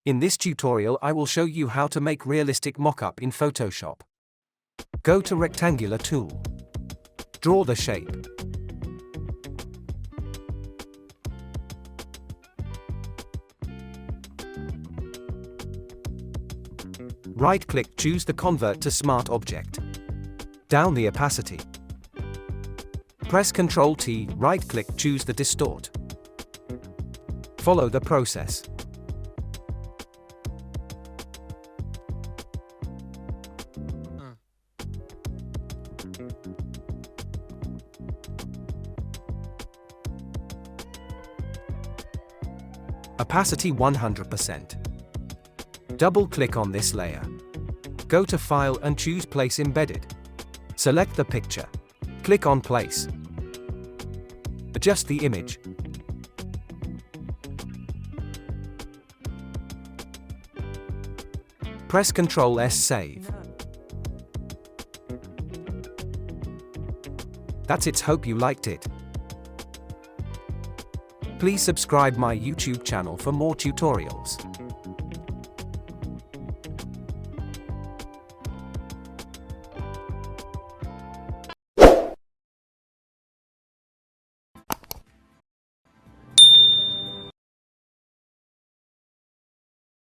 In this tutorial I will show you how to make realistic mockup in Photoshop. Go to Rectangular tool. Draw the shape. Right-click, choose the Convert to Smart Object. Down the opacity. Press Ctrl-T, right-click, choose the Distort. Follow the process. Opacity 100%. Double-click on this layer. Go to File and choose Place Embedded. Select the picture. Click on Place. Adjust the image. Press Ctrl+S, save. That's it. Hope you liked it. Please subscribe my YouTube channel for more tutorials.